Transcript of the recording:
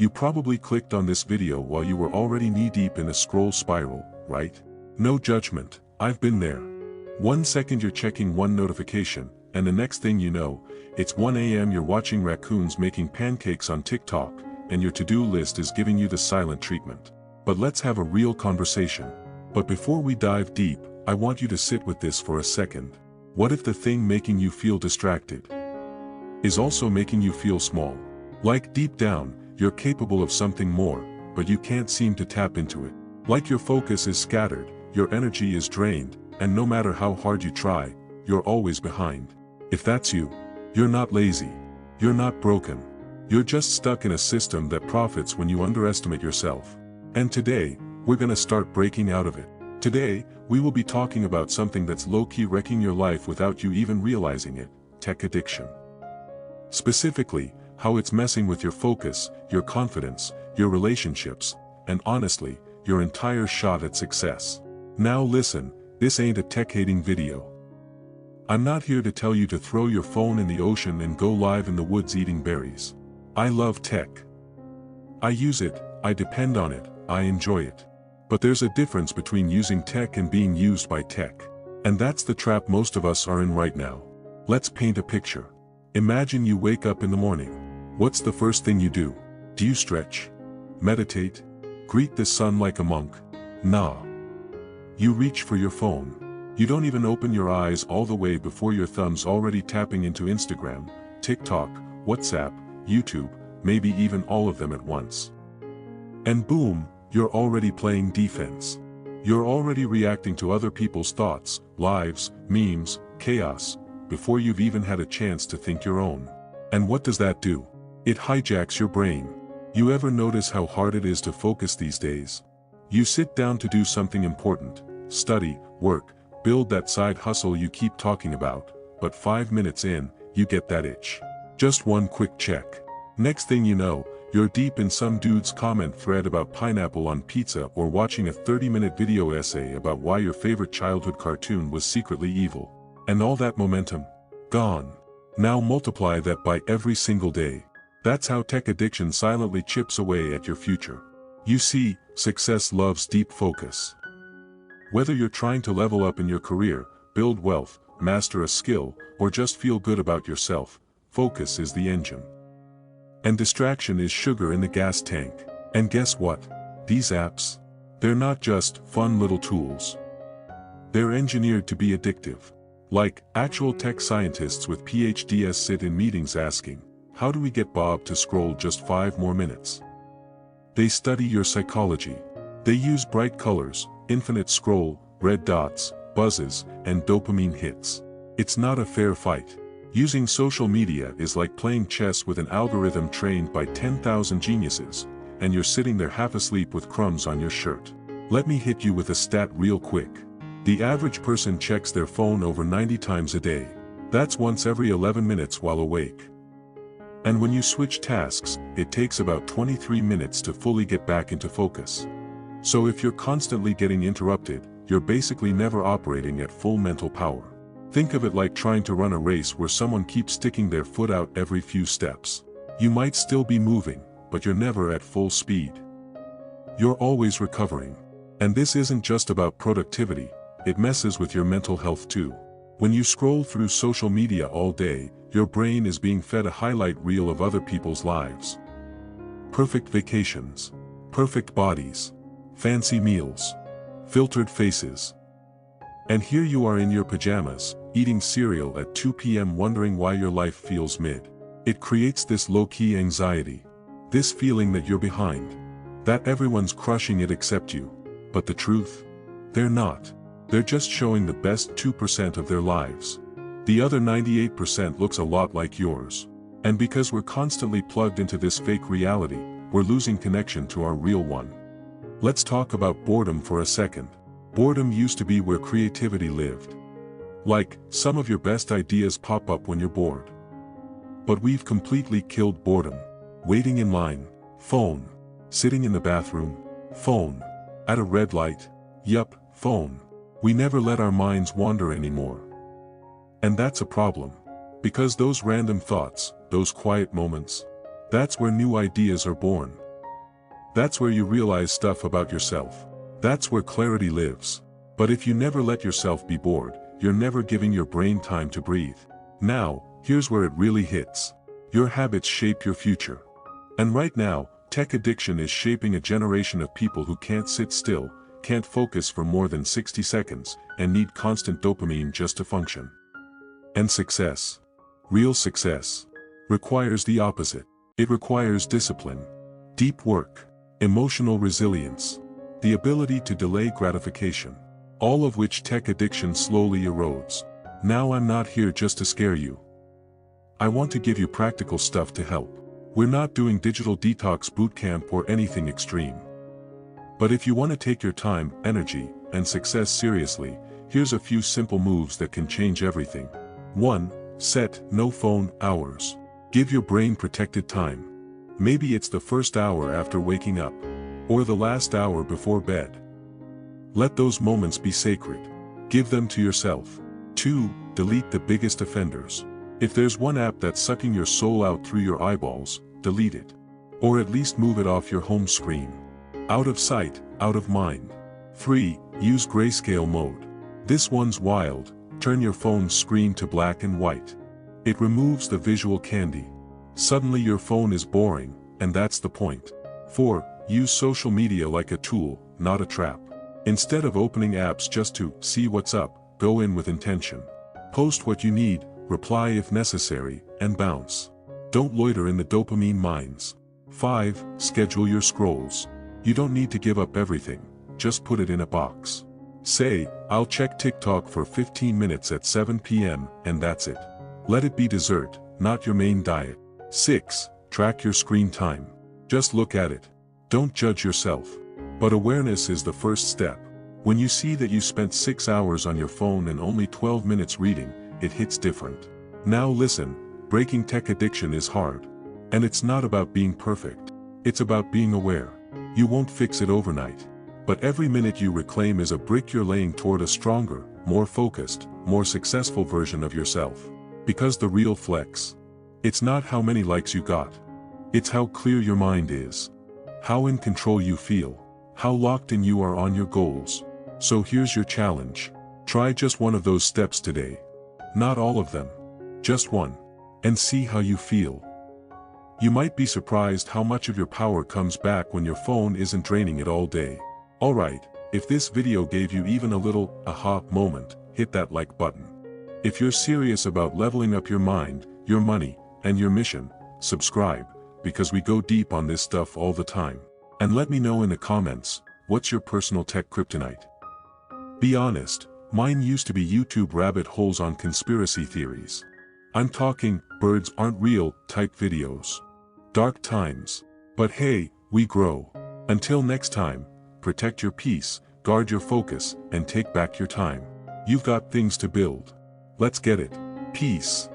You probably clicked on this video while you were already knee-deep in a scroll spiral, right? No judgment, I've been there. 1 second you're checking one notification, and the next thing you know, it's 1 a.m. you're watching raccoons making pancakes on TikTok, and your to-do list is giving you the silent treatment. But let's have a real conversation. But before we dive deep, I want you to sit with this for a second. What if the thing making you feel distracted is also making you feel small? Like deep down, you're capable of something more, but you can't seem to tap into it. Like your focus is scattered, your energy is drained, and no matter how hard you try, you're always behind. If that's you, you're not lazy. You're not broken. You're just stuck in a system that profits when you underestimate yourself. And today, we're gonna start breaking out of it. Today, we will be talking about something that's low-key wrecking your life without you even realizing it: tech addiction. Specifically, how it's messing with your focus, your confidence, your relationships, and honestly, your entire shot at success. Now listen, this ain't a tech-hating video. I'm not here to tell you to throw your phone in the ocean and go live in the woods eating berries. I love tech. I use it, I depend on it, I enjoy it. But there's a difference between using tech and being used by tech. And that's the trap most of us are in right now. Let's paint a picture. Imagine you wake up in the morning. What's the first thing you do? Do you stretch? Meditate? Greet the sun like a monk? Nah. You reach for your phone. You don't even open your eyes all the way before your thumb's already tapping into Instagram, TikTok, WhatsApp, YouTube, maybe even all of them at once. And boom, you're already playing defense. You're already reacting to other people's thoughts, lives, memes, chaos, before you've even had a chance to think your own. And what does that do? It hijacks your brain. You ever notice how hard it is to focus these days? You sit down to do something important, study, work, build that side hustle you keep talking about, but 5 minutes in, you get that itch. Just one quick check. Next thing you know, you're deep in some dude's comment thread about pineapple on pizza or watching a 30-minute video essay about why your favorite childhood cartoon was secretly evil. And all that momentum? Gone. Now multiply that by every single day. That's how tech addiction silently chips away at your future. You see, success loves deep focus. Whether you're trying to level up in your career, build wealth, master a skill, or just feel good about yourself, focus is the engine. And distraction is sugar in the gas tank. And guess what? These apps? They're not just fun little tools. They're engineered to be addictive. Like, actual tech scientists with PhDs sit in meetings asking, how do we get Bob to scroll just 5 more minutes? They study your psychology. They use bright colors, infinite scroll, red dots, buzzes, and dopamine hits. It's not a fair fight. Using social media is like playing chess with an algorithm trained by 10,000 geniuses, and you're sitting there half asleep with crumbs on your shirt. Let me hit you with a stat real quick. The average person checks their phone over 90 times a day. That's once every 11 minutes while awake. And when you switch tasks, it takes about 23 minutes to fully get back into focus. So if you're constantly getting interrupted, you're basically never operating at full mental power. Think of it like trying to run a race where someone keeps sticking their foot out every few steps. You might still be moving, but you're never at full speed. You're always recovering. And this isn't just about productivity, it messes with your mental health too. When you scroll through social media all day, your brain is being fed a highlight reel of other people's lives. Perfect vacations, perfect bodies, fancy meals, filtered faces. And here you are in your pajamas, eating cereal at 2 p.m. wondering why your life feels mid. It creates this low-key anxiety. This feeling that you're behind. That everyone's crushing it except you. But the truth? They're not. They're just showing the best 2% of their lives. The other 98% looks a lot like yours. And because we're constantly plugged into this fake reality, we're losing connection to our real one. Let's talk about boredom for a second. Boredom used to be where creativity lived. Like, some of your best ideas pop up when you're bored. But we've completely killed boredom. Waiting in line, phone. Sitting in the bathroom, phone. At a red light, yup, phone. We never let our minds wander anymore. And that's a problem. Because those random thoughts, those quiet moments, that's where new ideas are born. That's where you realize stuff about yourself. That's where clarity lives. But if you never let yourself be bored, you're never giving your brain time to breathe. Now, here's where it really hits. Your habits shape your future. And right now, tech addiction is shaping a generation of people who can't sit still, can't focus for more than 60 seconds, and need constant dopamine just to function. And success, real success, requires the opposite. It requires discipline, deep work, emotional resilience, the ability to delay gratification, all of which tech addiction slowly erodes. Now I'm not here just to scare you. I want to give you practical stuff to help. We're not doing digital detox bootcamp or anything extreme. But if you want to take your time, energy, and success seriously, here's a few simple moves that can change everything. 1. Set no phone hours. Give your brain protected time. Maybe it's the first hour after waking up, or the last hour before bed. Let those moments be sacred. Give them to yourself. 2. Delete the biggest offenders. If there's one app that's sucking your soul out through your eyeballs, delete it. Or at least move it off your home screen. Out of sight, out of mind. 3. Use grayscale mode. This one's wild. Turn your phone's screen to black and white. It removes the visual candy. Suddenly your phone is boring, and that's the point. 4. Use social media like a tool, not a trap. Instead of opening apps just to see what's up, go in with intention. Post what you need, reply if necessary, and bounce. Don't loiter in the dopamine mines. 5. Schedule your scrolls. You don't need to give up everything, just put it in a box. Say, I'll check TikTok for 15 minutes at 7 p.m., and that's it. Let it be dessert, not your main diet. 6. Track your screen time. Just look at it. Don't judge yourself. But awareness is the first step. When you see that you spent 6 hours on your phone and only 12 minutes reading, it hits different. Now listen, breaking tech addiction is hard. And it's not about being perfect. It's about being aware. You won't fix it overnight. But every minute you reclaim is a brick you're laying toward a stronger, more focused, more successful version of yourself. Because the real flex, it's not how many likes you got. It's how clear your mind is. How in control you feel. How locked in you are on your goals. So here's your challenge. Try just one of those steps today. Not all of them. Just one. And see how you feel. You might be surprised how much of your power comes back when your phone isn't draining it all day. Alright, if this video gave you even a little aha moment, hit that like button. If you're serious about leveling up your mind, your money, and your mission, subscribe, because we go deep on this stuff all the time. And let me know in the comments, what's your personal tech kryptonite? Be honest, mine used to be YouTube rabbit holes on conspiracy theories. I'm talking, birds aren't real, type videos. Dark times. But hey, we grow. Until next time, protect your peace, guard your focus, and take back your time. You've got things to build. Let's get it. Peace.